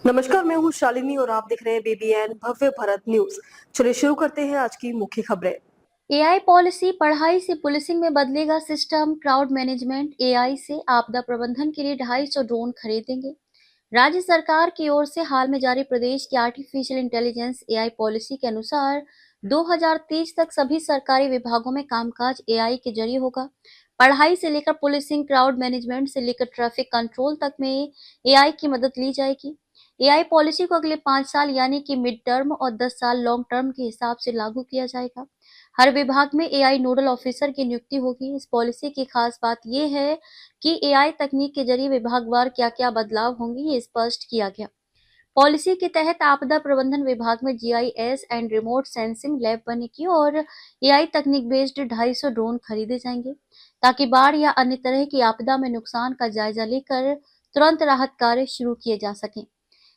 नमस्कार, मैं हूँ शालिनी और आप देख रहे हैं बीबीएन भव्य भारत न्यूज। चलिए शुरू करते हैं आज की मुख्य खबरें। एआई पॉलिसी पढ़ाई से पुलिसिंग में बदलेगा सिस्टम। क्राउड मैनेजमेंट एआई से आपदा प्रबंधन के लिए 250 ड्रोन खरीदेंगे। राज्य सरकार की ओर से हाल में जारी प्रदेश की आर्टिफिशियल इंटेलिजेंस एआई पॉलिसी के अनुसार 2030 तक सभी सरकारी विभागों में कामकाज एआई के जरिए होगा। पढ़ाई से लेकर पुलिसिंग, क्राउड मैनेजमेंट से लेकर ट्रैफिक कंट्रोल तक में एआई की मदद ली जाएगी। एआई पॉलिसी को अगले 5 साल यानी कि मिड टर्म और 10 साल लॉन्ग टर्म के हिसाब से लागू किया जाएगा। हर विभाग में एआई नोडल ऑफिसर की नियुक्ति होगी। इस पॉलिसी की खास बात यह है कि एआई तकनीक के जरिए विभागवार क्या-क्या बदलाव होंगे, ये स्पष्ट किया गया। पॉलिसी के तहत आपदा प्रबंधन विभाग में GIS and remote sensing lab बनेगी और एआई तकनीक बेस्ड 250 ड्रोन खरीदे जाएंगे, ताकि बाढ़ या अन्य तरह की आपदा में नुकसान का जायजा लेकर तुरंत राहत कार्य शुरू किए जा सकें।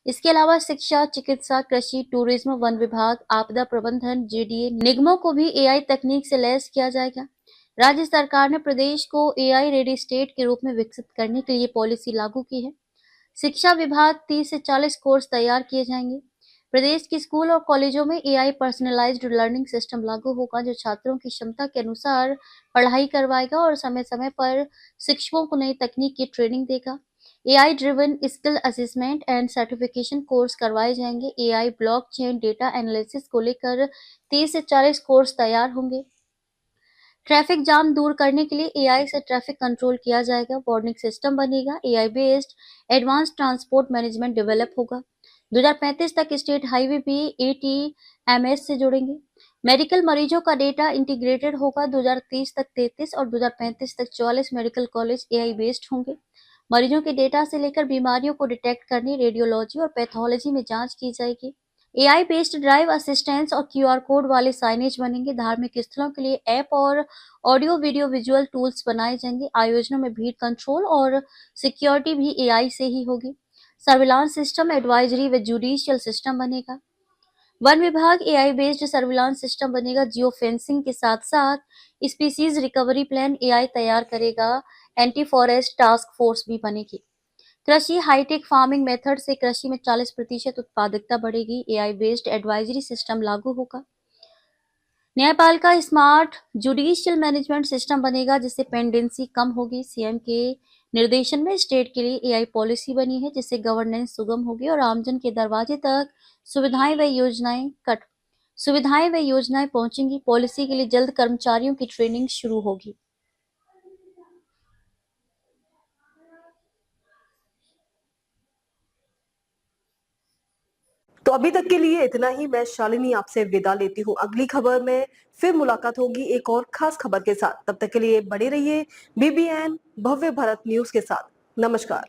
इसके अलावा शिक्षा, चिकित्सा, कृषि, टूरिज्म, वन विभाग, आपदा प्रबंधन, जेडीए निगमों को भी एआई तकनीक से लैस किया जाएगा। राज्य सरकार ने प्रदेश को एआई रेडी स्टेट के रूप में विकसित करने के लिए पॉलिसी लागू की है। शिक्षा विभाग 30 से 40 कोर्स तैयार किए जाएंगे। प्रदेश के स्कूल और कॉलेजों में एआई पर्सनलाइज्ड लर्निंग सिस्टम लागू होगा, जो छात्रों की क्षमता के अनुसार पढ़ाई करवाएगा और समय समय पर शिक्षकों को नई तकनीक की ट्रेनिंग देगा। AI driven skill assessment and certification course करवाए जाएंगे। एआई ब्लॉकचेन डेटा एनालिसिस को लेकर 30 से 40 कोर्स तैयार होंगे। ट्रैफिक जाम दूर करने के लिए एआई से ट्रैफिक कंट्रोल किया जाएगा। वार्निंग सिस्टम बनेगा। AI based advance transport management develop होगा। 2035 तक स्टेट हाईवे भी एटीएमएस से जुड़ेंगे। मेडिकल मरीजों का डेटा इंटीग्रेटेड होगा। 2030 तक 33 और 2035 तक 44 मेडिकल कॉलेज एआई बेस्ड होंगे। मरीजों के डेटा से लेकर बीमारियों को डिटेक्ट करने, रेडियोलॉजी और पैथोलॉजी में जांच की जाएगी। एआई बेस्ड ड्राइव असिस्टेंस और क्यूआर कोड वाले साइनेज बनेंगे। धार्मिक स्थलों के लिए ऐप और ऑडियो वीडियो विजुअल टूल्स बनाए जाएंगे। आयोजनों में भीड़ कंट्रोल और सिक्योरिटी भी एआई से ही होगी। सर्विलांस सिस्टम, एडवाइजरी व जुडिशियल सिस्टम बनेगा। वन विभाग एआई बेस्ड सर्विलांस सिस्टम बनेगा। जियो फेंसिंग के साथ साथ स्पीसीज रिकवरी प्लान एआई तैयार करेगा। एंटी फॉरेस्ट टास्क फोर्स भी बनेगी। कृषि हाईटेक फार्मिंग मेथड से कृषि में 40% उत्पादकता बढ़ेगी। एआई बेस्ड एडवाइजरी सिस्टम लागू होगा। न्यायपालिका स्मार्ट जुडिशियल मैनेजमेंट सिस्टम बनेगा, जिससे पेंडेंसी कम होगी। सीएम के निर्देशन में स्टेट के लिए एआई पॉलिसी बनी है, जिससे गवर्नेंस सुगम होगी और आमजन के दरवाजे तक सुविधाएं व योजनाएं पहुंचेंगी। पॉलिसी के लिए जल्द कर्मचारियों की ट्रेनिंग शुरू होगी। तो अभी तक के लिए इतना ही। मैं शालिनी आपसे विदा लेती हूँ। अगली खबर में फिर मुलाकात होगी एक और खास खबर के साथ। तब तक के लिए बने रहिए बीबीएन भव्य भारत न्यूज के साथ। नमस्कार।